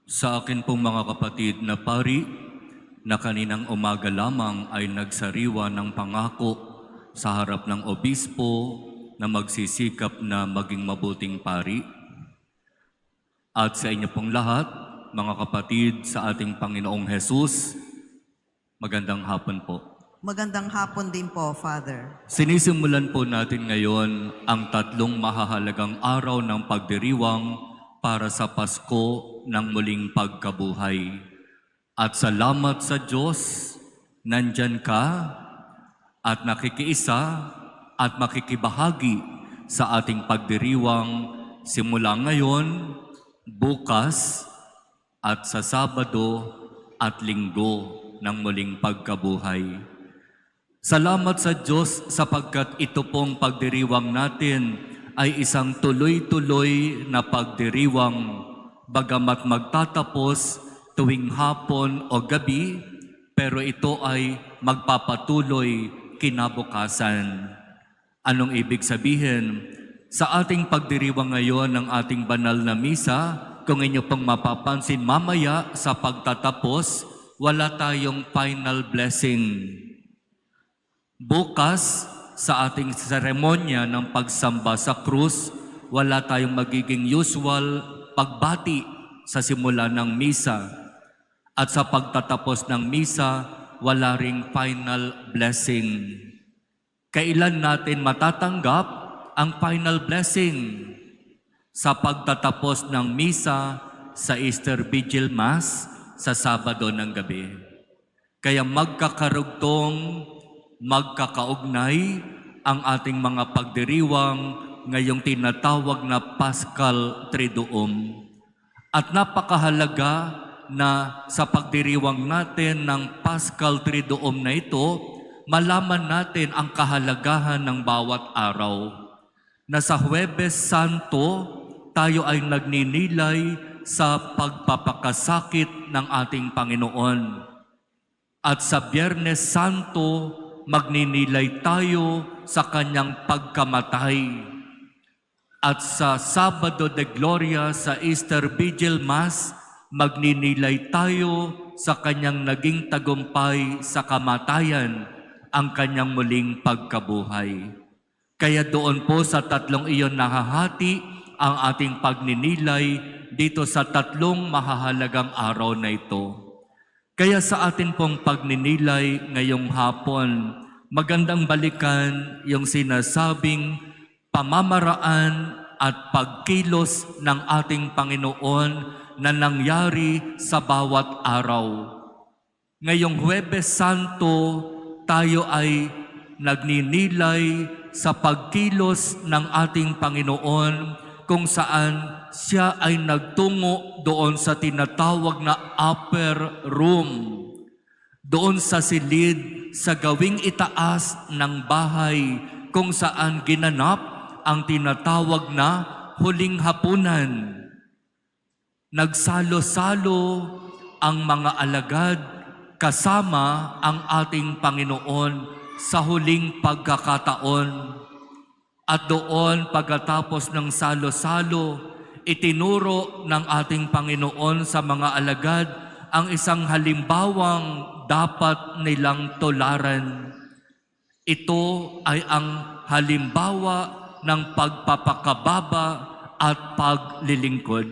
Sa akin pong mga kapatid na pari, na kaninang umaga lamang ay nagsariwa ng pangako sa harap ng obispo na magsisikap na maging mabuting pari. At sa inyo pong lahat, mga kapatid sa ating Panginoong Hesus, magandang hapon po. Magandang hapon din po, Father. Sinisimulan po natin ngayon ang tatlong mahahalagang araw ng pagdiriwang para sa Pasko ng muling pagkabuhay. At salamat sa Diyos, nandyan ka at nakikiisa at makikibahagi sa ating pagdiriwang simula ngayon, bukas, at sa Sabado at Linggo ng muling pagkabuhay. Salamat sa Diyos sapagkat ito pong pagdiriwang natin ay isang tuloy-tuloy na pagdiriwang bagamat magtatapos tuwing hapon o gabi, pero ito ay magpapatuloy kinabukasan. Anong ibig sabihin? Sa ating pagdiriwang ngayon ng ating banal na misa, kung inyo pong mapapansin mamaya sa pagtatapos, wala tayong final blessing. Bukas, sa ating seremonya ng pagsamba sa krus, wala tayong magiging usual pagbati sa simula ng misa. At sa pagtatapos ng misa, wala ring final blessing. Kailan natin matatanggap ang final blessing? Sa pagtatapos ng misa sa Easter Vigil Mass sa Sabado ng gabi. Kaya magkakarugtong, magkakaugnay ang ating mga pagdiriwang ngayong tinatawag na Paschal Triduum. At napakahalaga na sa pagdiriwang natin ng Paschal Triduum na ito, malaman natin ang kahalagahan ng bawat araw. Na sa Huwebes Santo, tayo ay nagninilay sa pagpapakasakit ng ating Panginoon. At sa Biyernes Santo, magninilay tayo sa kanyang pagkamatay. At sa Sabado de Gloria sa Easter Vigil Mass, magninilay tayo sa kanyang naging tagumpay sa kamatayan, ang kanyang muling pagkabuhay. Kaya doon po sa tatlong iyon nahahati ang ating pagninilay dito sa tatlong mahahalagang araw na ito. Kaya sa atin pong pagninilay ngayong hapon, magandang balikan yung sinasabing pamamaraan at pagkilos ng ating Panginoon na nangyari sa bawat araw. Ngayong Huwebes Santo, tayo ay nagninilay sa pagkilos ng ating Panginoon kung saan siya ay nagtungo doon sa tinatawag na upper room. Doon sa silid, sa gawing itaas ng bahay kung saan ginanap ang tinatawag na huling hapunan. Nagsalo-salo ang mga alagad kasama ang ating Panginoon sa huling pagkakataon. At doon pagkatapos ng salo-salo, itinuro ng ating Panginoon sa mga alagad ang isang halimbawang dapat nilang tularan. Ito ay ang halimbawa ng pagpapakababa at paglilingkod.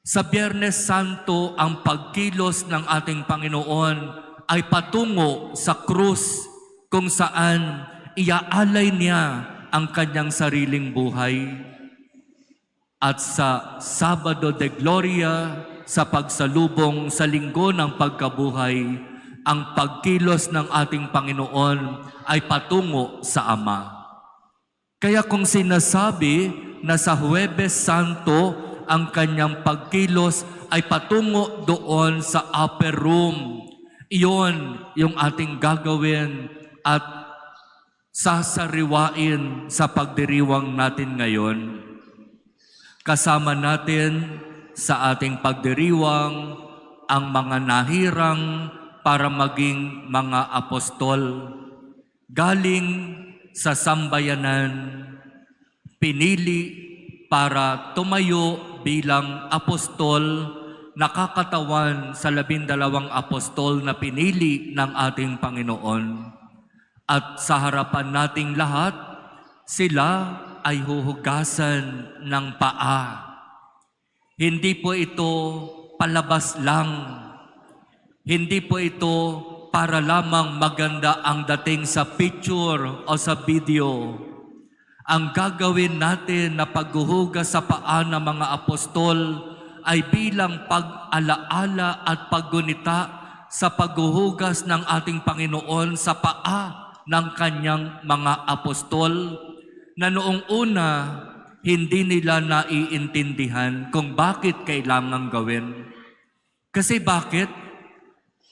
Sa Biyernes Santo, ang pagkilos ng ating Panginoon ay patungo sa krus kung saan iaalay niya ang kanyang sariling buhay. At sa Sabado de Gloria, sa pagsalubong sa linggo ng pagkabuhay, ang pagkilos ng ating Panginoon ay patungo sa Ama. Kaya kung sinasabi na sa Huwebes Santo, ang kanyang pagkilos ay patungo doon sa upper room. Iyon yung ating gagawin at sasariwain sa pagdiriwang natin ngayon. Kasama natin sa ating pagdiriwang ang mga nahirang para maging mga apostol. Galing sa sambayanan, pinili para tumayo bilang apostol nakakatawan sa 12 apostol na pinili ng ating Panginoon. At sa harapan nating lahat, sila ay huhugasan ng paa. Hindi po ito palabas lang. Hindi po ito para lamang maganda ang dating sa picture o sa video. Ang gagawin natin na paghuhugas sa paa ng mga apostol ay bilang pag-alaala at paggunita sa paghuhugas ng ating Panginoon sa paa ng kanyang mga apostol na noong una hindi nila naiintindihan kung bakit kailangang gawin. Kasi bakit?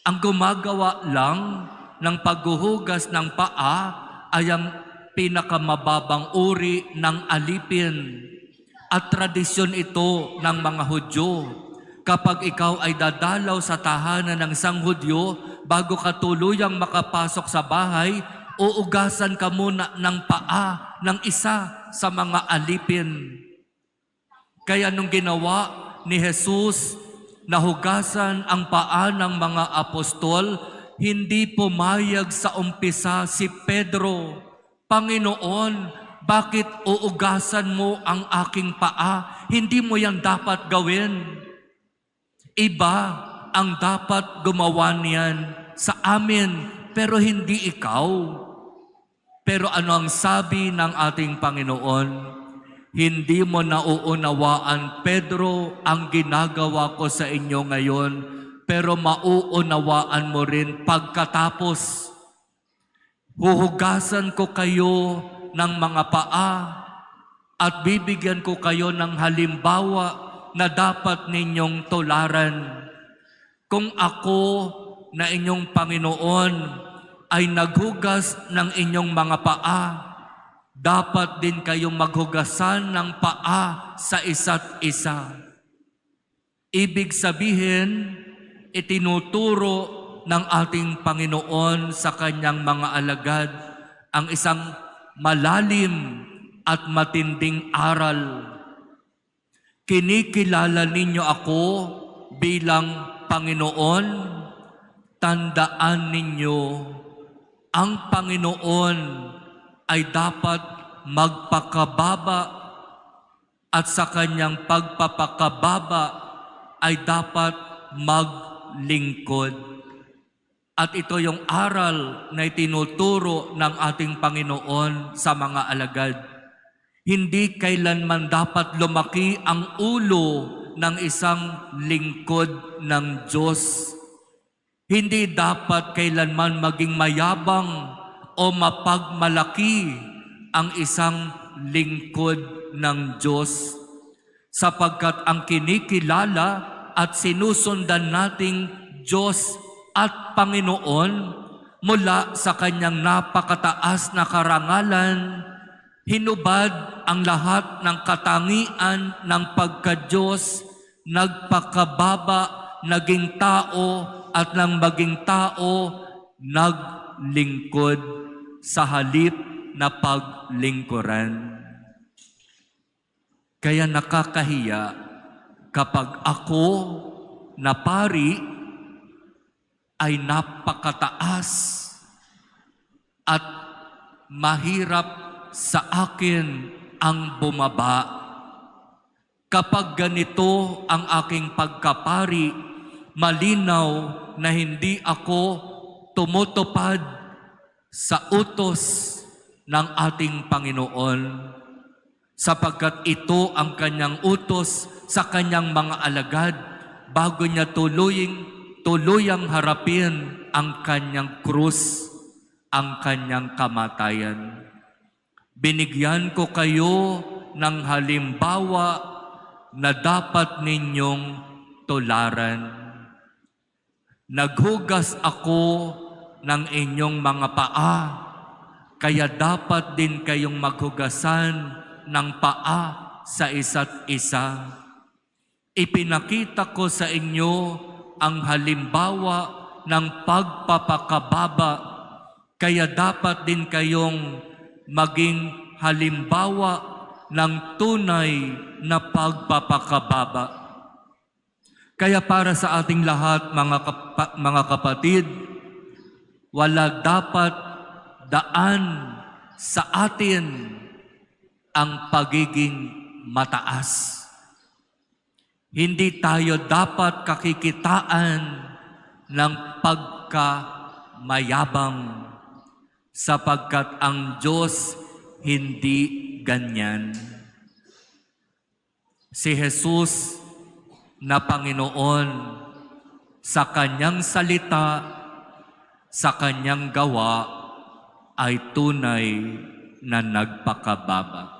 Ang gumagawa lang ng paghuhugas ng paa ay ang pinakamababang uri ng alipin. At tradisyon ito ng mga Hudyo. Kapag ikaw ay dadalaw sa tahanan ng isang Hudyo, bago ka tuluyang makapasok sa bahay, uugasan ka muna ng paa ng isa sa mga alipin. Kaya nung ginawa ni Jesus, nahugasan ang paa ng mga apostol, hindi pumayag sa umpisa si Pedro, Panginoon, bakit uugasan mo ang aking paa? Hindi mo yan dapat gawin. Iba ang dapat gumawa niyan sa amin, pero hindi ikaw. Pero ano ang sabi ng ating Panginoon? Hindi mo nauunawaan, Pedro, ang ginagawa ko sa inyo ngayon, pero mauunawaan mo rin pagkatapos. Huhugasan ko kayo ng mga paa at bibigyan ko kayo ng halimbawa na dapat ninyong tularan. Kung ako na inyong Panginoon ay naghugas ng inyong mga paa, dapat din kayong maghugasan ng paa sa isa't isa. Ibig sabihin, itinuturo ng ating Panginoon sa kanyang mga alagad ang isang malalim at matinding aral. Kinikilala ninyo ako bilang Panginoon, tandaan ninyo, ang Panginoon ay dapat magpakababa at sa kanyang pagpapakababa ay dapat maglingkod. At ito yung aral na itinuturo ng ating Panginoon sa mga alagad. Hindi kailanman dapat lumaki ang ulo ng isang lingkod ng Diyos. Hindi dapat kailanman maging mayabang o mapagmalaki ang isang lingkod ng Diyos. Sapagkat ang kinikilala at sinusundan nating Diyos at Panginoon mula sa kanyang napakataas na karangalan, hinubad ang lahat ng katangian ng pagka-Diyos, nagpakababa, naging tao, at nang maging tao, naglingkod sa halip na paglingkuran. Kaya nakakahiya kapag ako na pari ay napakataas at mahirap sa akin ang bumaba. Kapag ganito ang aking pagkapari, malinaw na hindi ako tumutupad sa utos ng ating Panginoon, sapagkat ito ang kanyang utos sa kanyang mga alagad bago niya tuluyang harapin ang kanyang krus, ang kanyang kamatayan. Binigyan ko kayo ng halimbawa na dapat ninyong tularan. Naghugas ako ng inyong mga paa, kaya dapat din kayong maghugasan ng paa sa isa't isa. Ipinakita ko sa inyo ang halimbawa ng pagpapakababa, kaya dapat din kayong maging halimbawa ng tunay na pagpapakababa. Kaya para sa ating lahat, mga kapatid, wala dapat daan sa atin ang pagiging mataas. Hindi tayo dapat kakikitaan ng pagkamayabang sapagkat ang Diyos hindi ganyan. Si Jesus na Panginoon sa kanyang salita, sa kanyang gawa ay tunay na nagpakababa.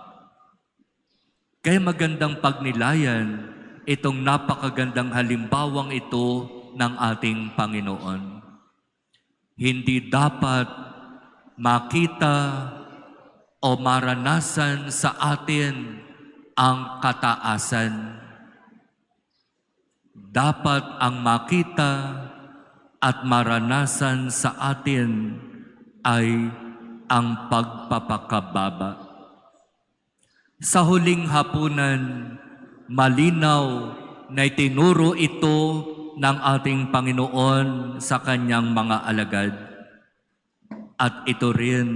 Kaya magandang pagnilayan itong napakagandang halimbawang ito ng ating Panginoon. Hindi dapat makita o maranasan sa atin ang kataasan. Dapat ang makita at maranasan sa atin ay ang pagpapakababa. Sa huling hapunan, malinaw na itinuro ito ng ating Panginoon sa kanyang mga alagad. At ito rin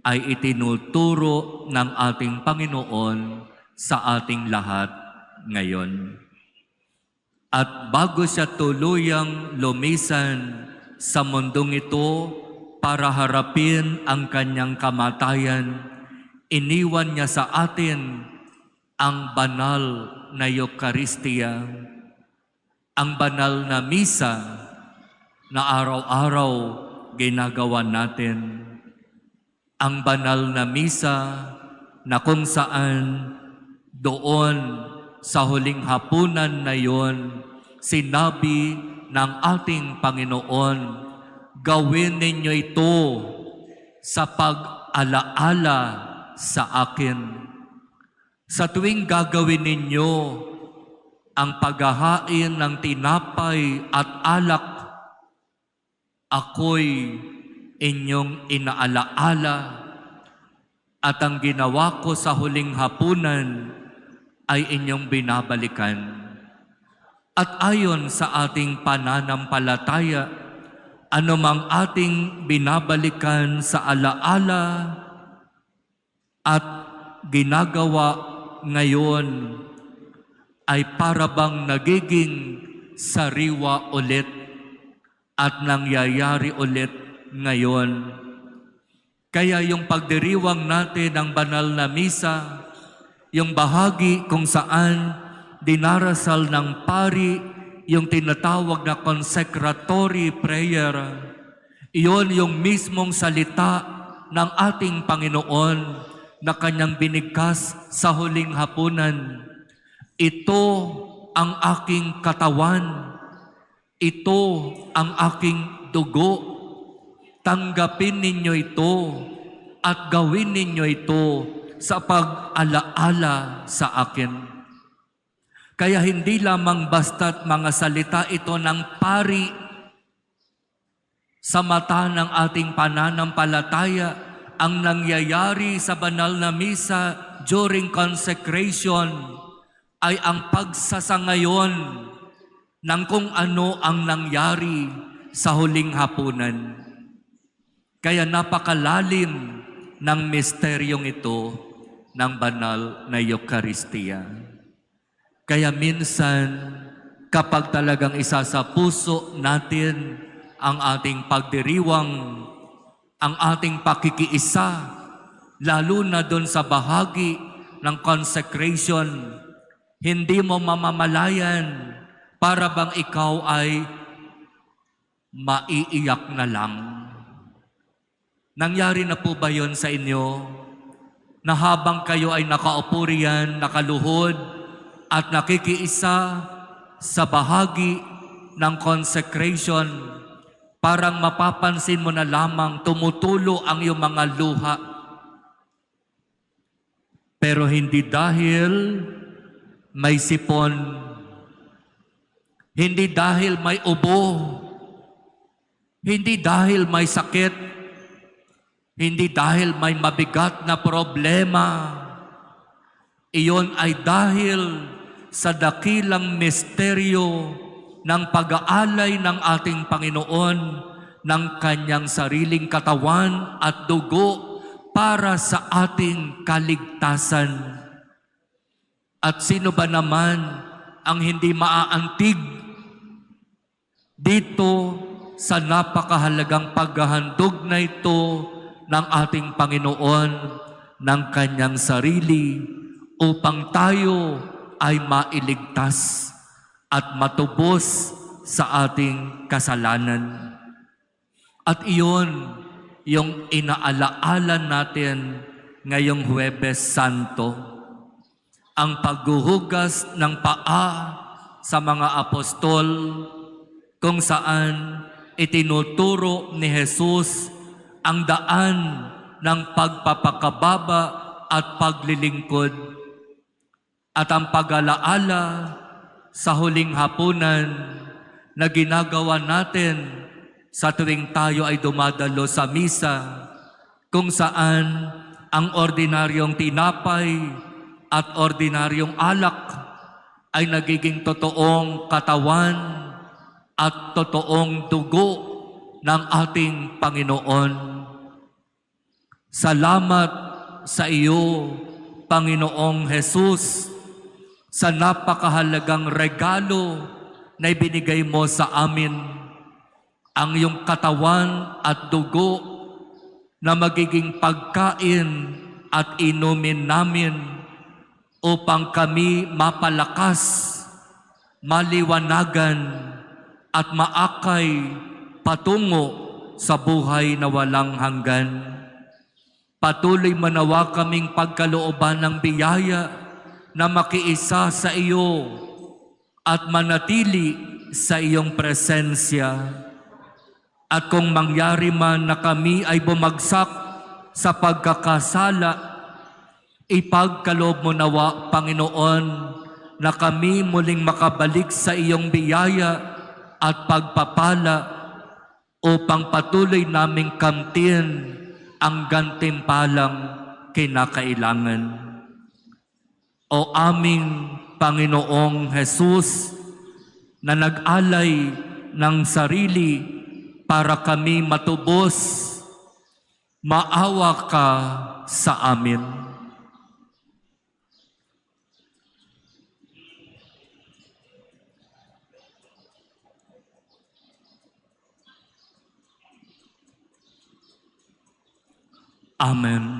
ay itinuturo ng ating Panginoon sa ating lahat ngayon. At bago siya tuluyang lumisan sa mundong ito para harapin ang kanyang kamatayan, iniwan niya sa atin ang banal na Eucharistia, ang banal na misa na araw-araw ginagawa natin, ang banal na misa na kung saan doon sa huling hapunan na yon, sinabi ng ating Panginoon, gawin ninyo ito sa pag-alaala sa akin. Sa tuwing gagawin ninyo ang paghahain ng tinapay at alak, ako'y inyong inaalaala, at ang ginawa ko sa huling hapunan ay inyong binabalikan. At ayon sa ating pananampalataya, anumang ating binabalikan sa alaala at ginagawa ngayon ay parabang nagiging sariwa ulit at nangyayari ulit ngayon. Kaya yung pagdiriwang natin ng banal na misa, yung bahagi kung saan dinarasal ng pari yung tinatawag na consecratory prayer, iyon yung mismong salita ng ating Panginoon na kanyang binigkas sa huling hapunan. Ito ang aking katawan, ito ang aking dugo. Tanggapin ninyo ito at gawin ninyo ito sa pag-alaala sa akin. Kaya hindi lamang basta't mga salita ito ng pari sa mata ng ating pananampalataya ang nangyayari sa banal na misa during consecration ay ang pagsasangayon ng kung ano ang nangyari sa huling hapunan. Kaya napakalalim ng misteryong ito ng banal na Eucharistia. Kaya minsan, kapag talagang isa sa puso natin ang ating pagdiriwang, ang ating pakikiisa, lalo na doon sa bahagi ng consecration, hindi mo mamamalayan para bang ikaw ay maiiyak na lang. Nangyari na po ba yon sa inyo? Na habang kayo ay nakaupo riyan, nakaluhod, at nakikiisa sa bahagi ng consecration, parang mapapansin mo na lamang tumutulo ang iyong mga luha. Pero hindi dahil may sipon, hindi dahil may ubo, hindi dahil may sakit, hindi dahil may mabigat na problema. Iyon ay dahil sa dakilang misteryo ng pag-aalay ng ating Panginoon ng kanyang sariling katawan at dugo para sa ating kaligtasan. At sino ba naman ang hindi maaantig dito sa napakahalagang paghahandog na ito ng ating Panginoon ng kanyang sarili upang tayo ay mailigtas at matubos sa ating kasalanan. At iyon yung inaalaala natin ngayong Huwebes Santo, ang paghuhugas ng paa sa mga apostol kung saan itinuturo ni Jesus ang daan ng pagpapakababa at paglilingkod at ang pag-alaala sa huling hapunan na ginagawa natin sa tuwing tayo ay dumadalo sa misa, kung saan ang ordinaryong tinapay at ordinaryong alak ay nagiging totoong katawan at totoong dugo ng ating Panginoon. Salamat sa iyo, Panginoong Jesus, sa napakahalagang regalo na ibinigay mo sa amin, ang iyong katawan at dugo na magiging pagkain at inumin namin upang kami mapalakas, maliwanagan, at maakay patungo sa buhay na walang hanggan. Patuloy manawa kaming pagkalooban ng biyaya na makiisa sa iyo at manatili sa iyong presensya. At kung mangyari man na kami ay bumagsak sa pagkakasala, ipagkaloob mo nawa, Panginoon, na kami muling makabalik sa iyong biyaya at pagpapala upang patuloy naming kamtin ang gantimpalang kinakailangan. O aming Panginoong Jesus, na nag-alay ng sarili para kami matubos, maawa ka sa amin. Amen.